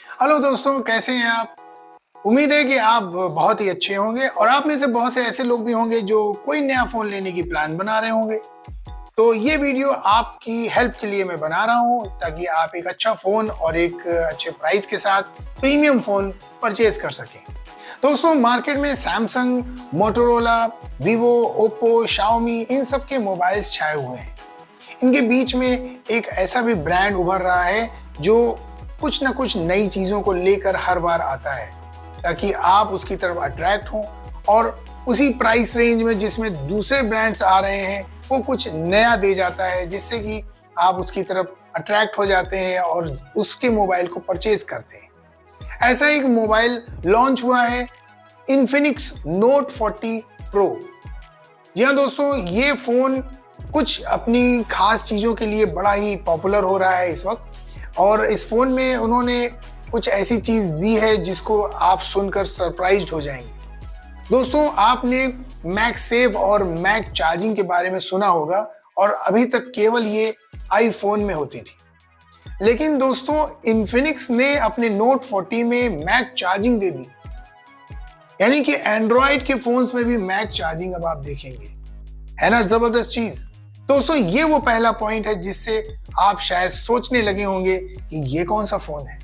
Hello दोस्तों, कैसे हैं आप? उम्मीद है कि आप बहुत ही अच्छे होंगे और आप में से बहुत से ऐसे लोग भी होंगे जो कोई नया फ़ोन लेने की प्लान बना रहे होंगे। तो ये वीडियो आपकी हेल्प के लिए मैं बना रहा हूँ ताकि आप एक अच्छा फ़ोन और एक अच्छे प्राइस के साथ प्रीमियम फ़ोन परचेज़ कर सकें। दोस्तों, मार्केट में Samsung, Motorola, Vivo, Oppo, Xiaomi इन सब के मोबाइल्स छाए हुए हैं। इनके बीच में एक ऐसा भी ब्रांड उभर रहा है जो कुछ ना कुछ नई चीज़ों को लेकर हर बार आता है ताकि आप उसकी तरफ अट्रैक्ट हों और उसी प्राइस रेंज में जिसमें दूसरे ब्रांड्स आ रहे हैं वो कुछ नया दे जाता है जिससे कि आप उसकी तरफ अट्रैक्ट हो जाते हैं और उसके मोबाइल को परचेज करते हैं। ऐसा एक मोबाइल लॉन्च हुआ है, इन्फिनिक्स नोट 40 प्रो। जी हाँ दोस्तों, ये फ़ोन कुछ अपनी खास चीज़ों के लिए बड़ा ही पॉपुलर हो रहा है इस वक्त और इस फ़ोन में उन्होंने कुछ ऐसी चीज़ दी है जिसको आप सुनकर सरप्राइज्ड हो जाएंगे। दोस्तों, आपने मैग सेफ और मैग चार्जिंग के बारे में सुना होगा और अभी तक केवल ये आईफोन में होती थी। लेकिन दोस्तों, इन्फिनिक्स ने अपने नोट 40 में मैग चार्जिंग दे दी, यानी कि एंड्रॉयड के फोन्स में भी मैग चार्जिंग अब आप देखेंगे। है ना जबरदस्त चीज? दोस्तों, ये वो पहला पॉइंट है जिससे आप शायद सोचने लगे होंगे कि ये कौन सा फोन है।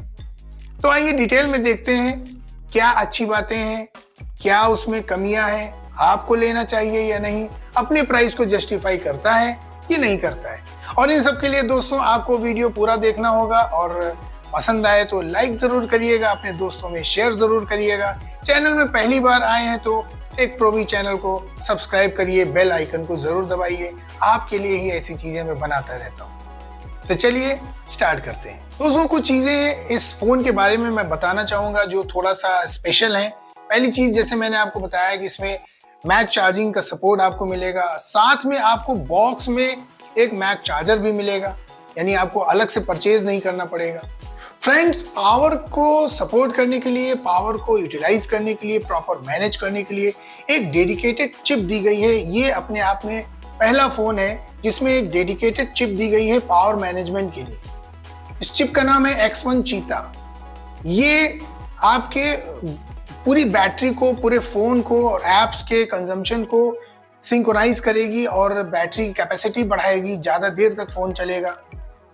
तो आइए डिटेल में देखते हैं क्या अच्छी बातें हैं, क्या उसमें कमियां हैं, आपको लेना चाहिए या नहीं, अपने प्राइस को जस्टिफाई करता है कि नहीं करता है। और इन सब के लिए दोस्तों आपको वीडियो पूरा देखना होगा और पसंद आए तो लाइक जरूर करिएगा, अपने दोस्तों में शेयर जरूर करिएगा। चैनल में पहली बार आए हैं तो टेक प्रो भी चैनल को सब्सक्राइब करिए, बेल आइकन को जरूर दबाइए। आपके लिए ही ऐसी चीजें मैं बनाता रहता हूँ। तो चलिए स्टार्ट करते हैं। दोस्तों, कुछ चीजें इस फोन के बारे में मैं बताना चाहूंगा जो थोड़ा सा स्पेशल है। पहली चीज, जैसे मैंने आपको बताया कि इसमें मैग चार्जिंग का सपोर्ट आपको मिलेगा, साथ में आपको बॉक्स में एक मैग चार्जर भी मिलेगा, यानी आपको अलग से परचेज नहीं करना पड़ेगा। फ्रेंड्स, पावर को सपोर्ट करने के लिए, पावर को यूटिलाइज करने के लिए, प्रॉपर मैनेज करने के लिए एक डेडिकेटेड चिप दी गई है। ये अपने आप में पहला फोन है जिसमें एक डेडिकेटेड चिप दी गई है पावर मैनेजमेंट के लिए। इस चिप का नाम है X1 चीता। ये आपके पूरी बैटरी को, पूरे फोन को और एप्स के कंजम्पशन को सिंक्रोनाइज करेगी और बैटरी की कैपेसिटी बढ़ाएगी, ज्यादा देर तक फोन चलेगा।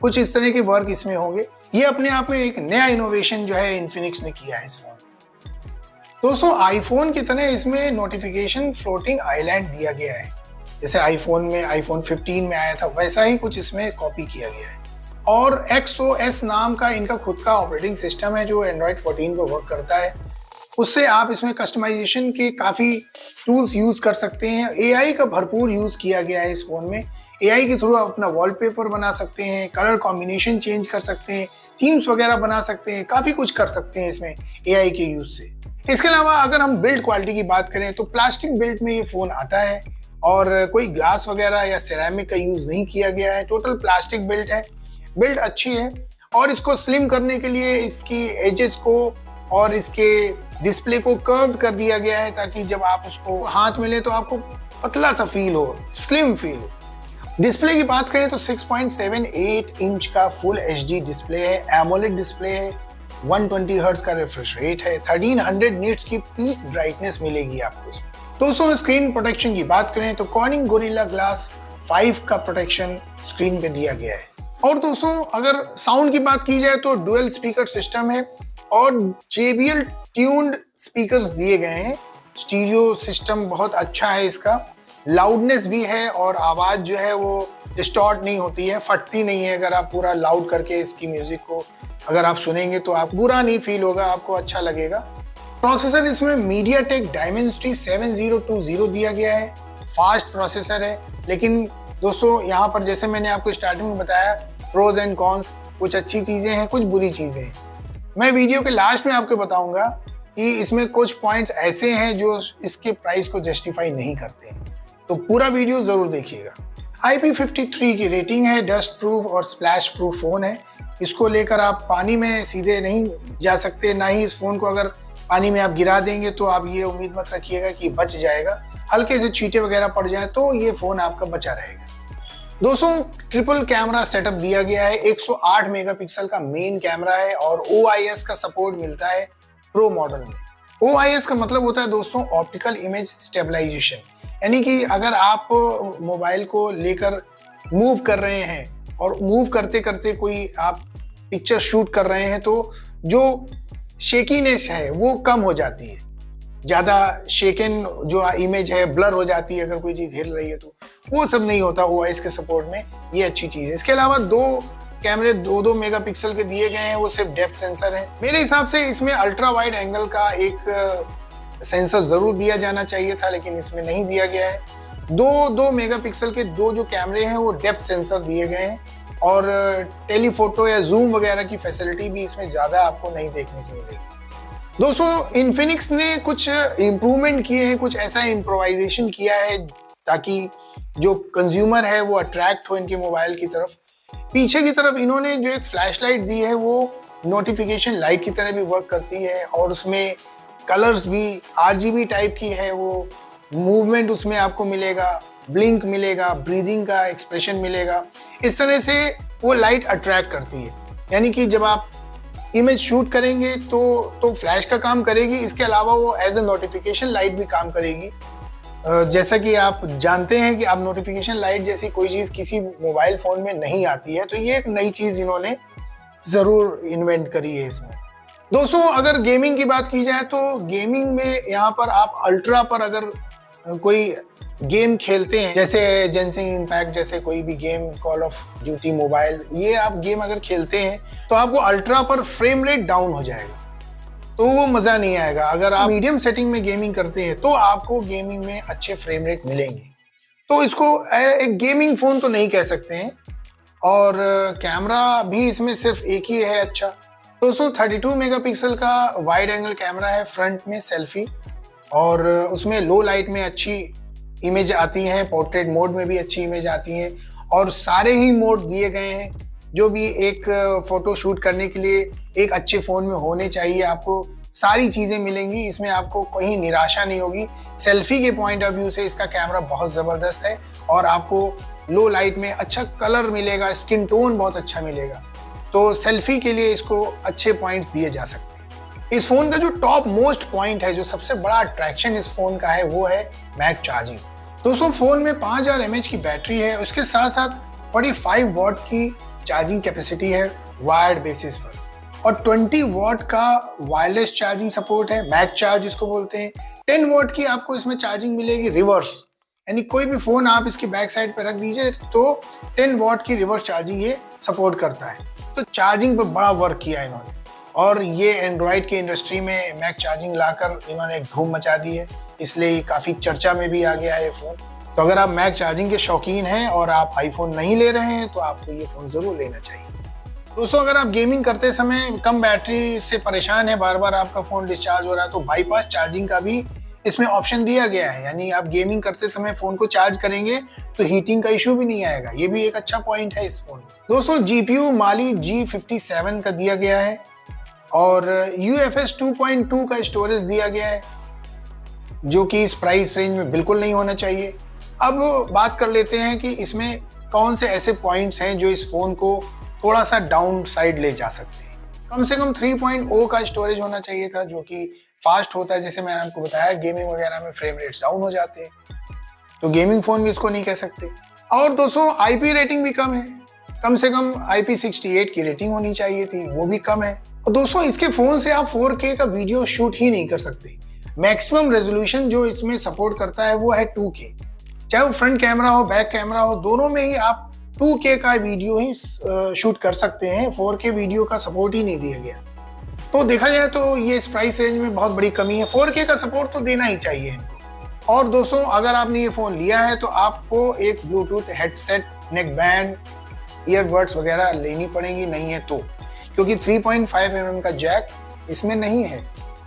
कुछ इस तरह के वर्क इसमें होंगे। ये अपने आप में एक नया इनोवेशन जो है इन्फिनिक्स ने किया है इस फोन। दोस्तों, आईफोन की तरह इसमें नोटिफिकेशन फ्लोटिंग आइलैंड दिया गया है। जैसे आईफोन में आईफोन 15 में आया था, वैसा ही कुछ इसमें कॉपी किया गया है। और XOS नाम का इनका खुद का ऑपरेटिंग सिस्टम है जो एंड्रॉयड 14 पर वर्क करता है। उससे आप इसमें कस्टमाइजेशन के काफ़ी टूल्स यूज़ कर सकते हैं। AI का भरपूर यूज़ किया गया है इस फ़ोन में। AI के थ्रू आप अपना वॉलपेपर बना सकते हैं, कलर कॉम्बिनेशन चेंज कर सकते हैं, थीम्स वगैरह बना सकते हैं, काफ़ी कुछ कर सकते हैं इसमें AI के यूज़ से। इसके अलावा अगर हम बिल्ड क्वालिटी की बात करें तो प्लास्टिक बिल्ड में ये फ़ोन आता है और कोई ग्लास वगैरह या सिरेमिक का यूज़ नहीं किया गया है। टोटल प्लास्टिक बिल्ड है। बिल्ड अच्छी है और इसको स्लिम करने के लिए इसकी एजेस को और इसके डिस्प्ले को कर्व कर दिया गया है ताकि जब आप उसको हाथ में लें तो आपको पतला सा फील हो, स्लिम फील हो। डिस्प्ले की बात करें तो 6.78 इंच का फुल HD डिस्प्ले है, एमोलेड डिस्प्ले है, 120 हर्ट्ज का रिफ्रेश रेट है, 1300 निट्स की पीक ब्राइटनेस मिलेगी आपको इसमें। दोस्तों, स्क्रीन प्रोटेक्शन की बात करें तो कॉर्निंग गोरिल्ला ग्लास 5 का प्रोटेक्शन स्क्रीन पे दिया गया है। और दोस्तों, अगर साउंड की बात की जाए तो डुअल स्पीकर सिस्टम है और JBL ट्यून्ड स्पीकर्स दिए गए हैं। स्टीरियो सिस्टम बहुत अच्छा है इसका, लाउडनेस भी है और आवाज़ जो है वो डिस्टॉर्ट नहीं होती है, फटती नहीं है। अगर आप पूरा लाउड करके इसकी म्यूज़िक को अगर आप सुनेंगे तो आप बुरा नहीं फील होगा, आपको अच्छा लगेगा। प्रोसेसर इसमें MediaTek Dimensity 7020 दिया गया है। फास्ट प्रोसेसर है, लेकिन दोस्तों यहाँ पर जैसे मैंने आपको स्टार्टिंग में बताया, प्रोज एंड कॉन्स, कुछ अच्छी चीज़ें हैं, कुछ बुरी चीज़ें हैं। मैं वीडियो के लास्ट में आपको बताऊंगा कि इसमें कुछ पॉइंट्स ऐसे हैं जो इसके प्राइस को जस्टिफाई नहीं करते हैं, तो पूरा वीडियो ज़रूर देखिएगा। IP53 की रेटिंग है, डस्ट प्रूफ और स्प्लैश प्रूफ फ़ोन है। इसको लेकर आप पानी में सीधे नहीं जा सकते, ना ही इस फ़ोन को अगर पानी में आप गिरा देंगे तो आप ये उम्मीद मत रखिएगा कि बच जाएगा। हल्के से छींटे वगैरह पड़ जाए तो ये फ़ोन आपका बचा रहेगा। दोस्तों ट्रिपल कैमरा सेटअप दिया गया है, 108 मेगापिक्सल का मेन कैमरा है और OIS का सपोर्ट मिलता है प्रो मॉडल में। OIS का मतलब होता है दोस्तों ऑप्टिकल इमेज स्टेबलाइजेशन, यानी कि अगर आप मोबाइल को लेकर मूव कर रहे हैं और मूव करते करते कोई आप पिक्चर शूट कर रहे हैं तो जो शेकीनेस है वो कम हो जाती है, ज़्यादा शेकन जो इमेज है ब्लर हो जाती है अगर कोई चीज़ हिल रही है तो वो सब नहीं होता OIS के सपोर्ट में। ये अच्छी चीज़ है। इसके अलावा दो कैमरे 2-2 मेगापिक्सल के दिए गए हैं, वो सिर्फ डेप्थ सेंसर है। मेरे हिसाब से इसमें अल्ट्रा वाइड एंगल का एक सेंसर ज़रूर दिया जाना चाहिए था, लेकिन इसमें नहीं दिया गया है। 2-2 मेगापिक्सल के दो जो कैमरे हैं वो डेप्थ सेंसर दिए गए हैं और टेलीफोटो या जूम वगैरह की फैसिलिटी भी इसमें ज़्यादा आपको नहीं देखने को मिलेगी। दोस्तों इन्फिनिक्स ने कुछ इम्प्रूवमेंट किए हैं, कुछ ऐसा इम्प्रोवाइजेशन किया है ताकि जो कंज्यूमर है वो अट्रैक्ट हो इनके मोबाइल की तरफ। पीछे की तरफ इन्होंने जो एक फ्लैश लाइट दी है वो नोटिफिकेशन लाइट की तरह भी वर्क करती है और उसमें कलर्स भी RGB टाइप की है, वो मूवमेंट उसमें आपको मिलेगा, ब्लिंक मिलेगा, ब्रीदिंग का एक्सप्रेशन मिलेगा। इस तरह से वो लाइट अट्रैक्ट करती है, यानी कि जब आप इमेज शूट करेंगे तो फ्लैश का काम करेगी, इसके अलावा वो एज ए नोटिफिकेशन लाइट भी काम करेगी। जैसा कि आप जानते हैं कि आप नोटिफिकेशन लाइट जैसी कोई चीज़ किसी मोबाइल फ़ोन में नहीं आती है, तो ये एक नई चीज़ इन्होंने ज़रूर इन्वेंट करी है इसमें। दोस्तों अगर गेमिंग की बात की जाए तो गेमिंग में यहाँ पर आप अल्ट्रा पर अगर कोई गेम खेलते हैं, जैसे जेंसिंग इम्पैक्ट जैसे कोई भी game, call of duty mobile, ये आप गेम अगर खेलते हैं तो आपको अल्ट्रा पर फ्रेम रेट डाउन हो जाएगा, तो वो मज़ा नहीं आएगा। अगर आप मीडियम सेटिंग में गेमिंग करते हैं तो आपको गेमिंग में अच्छे फ्रेम रेट मिलेंगे। तो इसको एक गेमिंग फ़ोन तो नहीं कह सकते हैं। और कैमरा भी इसमें सिर्फ एक ही है अच्छा। दोस्तों 32 मेगापिक्सल का वाइड एंगल कैमरा है फ्रंट में सेल्फी, और उसमें लो लाइट में अच्छी इमेज आती हैं, पोर्ट्रेट मोड में भी अच्छी इमेज आती हैं और सारे ही मोड दिए गए हैं जो भी एक फ़ोटो शूट करने के लिए एक अच्छे फ़ोन में होने चाहिए। आपको सारी चीज़ें मिलेंगी इसमें, आपको कहीं निराशा नहीं होगी। सेल्फी के पॉइंट ऑफ व्यू से इसका कैमरा बहुत ज़बरदस्त है और आपको लो लाइट में अच्छा कलर मिलेगा, स्किन टोन बहुत अच्छा मिलेगा, तो सेल्फी के लिए इसको अच्छे पॉइंट्स दिए जा सकते हैं। इस फ़ोन का जो टॉप मोस्ट पॉइंट है, जो सबसे बड़ा अट्रैक्शन इस फ़ोन का है, वो है मैक चार्जिंग। दोस्तों फ़ोन में 5000 mAh की बैटरी है, उसके साथ साथ 45 वॉट की चार्जिंग कैपेसिटी है वायर्ड बेसिस पर, और 20 वॉट का वायरलेस चार्जिंग सपोर्ट है, मैक चार्ज इसको बोलते हैं। 10 वॉट की आपको इसमें चार्जिंग मिलेगी रिवर्स, यानी कोई भी फ़ोन आप इसकी बैक साइड पर रख दीजिए तो 10 वॉट की रिवर्स चार्जिंग ये सपोर्ट करता है। तो चार्जिंग पर बड़ा वर्क किया इन्होंने, और ये एंड्रॉयड के इंडस्ट्री में मैक चार्जिंग लाकर इन्होंने एक धूम मचा दी है, इसलिए काफ़ी चर्चा में भी आ गया है ये फ़ोन। तो अगर आप मैक चार्जिंग के शौकीन हैं और आप आईफोन नहीं ले रहे हैं तो आपको ये फ़ोन ज़रूर लेना चाहिए। दोस्तों अगर आप गेमिंग करते समय कम बैटरी से परेशान है, बार बार आपका फ़ोन डिस्चार्ज हो रहा है, तो बाईपास चार्जिंग का भी इसमें ऑप्शन दिया गया है, यानी आप गेमिंग करते समय फ़ोन को चार्ज करेंगे तो हीटिंग का इशू भी नहीं आएगा। ये भी एक अच्छा पॉइंट है इस फ़ोन में। दोस्तों GPU Mali G57 का दिया गया है और UFS 2.2 का स्टोरेज दिया गया है, जो कि इस प्राइस रेंज में बिल्कुल नहीं होना चाहिए। अब बात कर लेते हैं कि इसमें कौन से ऐसे पॉइंट्स हैं जो इस फ़ोन को थोड़ा सा डाउन साइड ले जा सकते हैं। कम से कम 3.0 का स्टोरेज होना चाहिए था, जो कि फास्ट होता है। जैसे मैंने आपको बताया गेमिंग वगैरह में फ्रेम रेट्स डाउन हो जाते हैं, तो गेमिंग फ़ोन भी इसको नहीं कह सकते। और दोस्तों IP रेटिंग भी कम है, कम से कम IP68 की रेटिंग होनी चाहिए थी, वो भी कम है। और दोस्तों इसके फ़ोन से आप 4K का वीडियो शूट ही नहीं कर सकते। मैक्सिमम रेजोल्यूशन जो इसमें सपोर्ट करता है वो है 2K, चाहे वो फ्रंट कैमरा हो बैक कैमरा हो, दोनों में ही आप 2K का वीडियो ही शूट कर सकते हैं। 4K वीडियो का सपोर्ट ही नहीं दिया गया, तो देखा जाए तो ये इस प्राइस रेंज में बहुत बड़ी कमी है। 4K का सपोर्ट तो देना ही चाहिए इनको। और दोस्तों अगर आपने ये फ़ोन लिया है तो आपको एक Bluetooth headset, neck band, earbuds वगैरह लेनी पड़ेंगी, नहीं है तो, क्योंकि 3.5 mm का जैक इसमें नहीं है,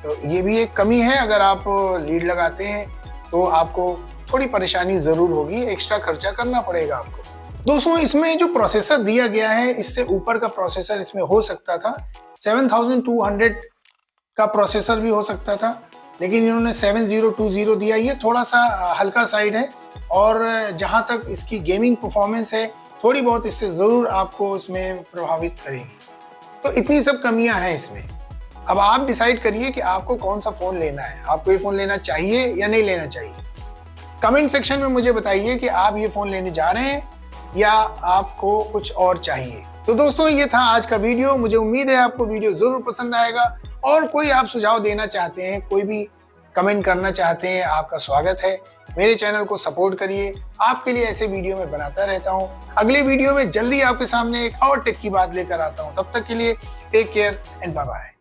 तो ये भी एक कमी है। अगर आप लीड लगाते हैं तो आपको थोड़ी परेशानी ज़रूर होगी, एक्स्ट्रा खर्चा करना पड़ेगा आपको। दोस्तों इसमें जो प्रोसेसर दिया गया है, इससे ऊपर का प्रोसेसर इसमें हो सकता था, 7200 का प्रोसेसर भी हो सकता था, लेकिन इन्होंने 7020 दिया। ये थोड़ा सा हल्का साइड है, और जहाँ तक इसकी गेमिंग परफॉर्मेंस है थोड़ी बहुत इससे ज़रूर आपको इसमें प्रभावित करेगी। तो इतनी सब कमियां हैं इसमें। अब आप डिसाइड करिए कि आपको कौन सा फ़ोन लेना है, आपको ये फ़ोन लेना चाहिए या नहीं लेना चाहिए। कमेंट सेक्शन में मुझे बताइए कि आप ये फ़ोन लेने जा रहे हैं या आपको कुछ और चाहिए। तो दोस्तों, ये था आज का वीडियो। मुझे उम्मीद है आपको वीडियो ज़रूर पसंद आएगा, और कोई आप सुझाव देना चाहते हैं, कोई भी कमेंट करना चाहते हैं, आपका स्वागत है। मेरे चैनल को सपोर्ट करिए, आपके लिए ऐसे वीडियो मैं बनाता रहता हूँ। अगले वीडियो में जल्दी आपके सामने एक और टेक की बात लेकर आता हूँ। तब तक के लिए take care and bye bye.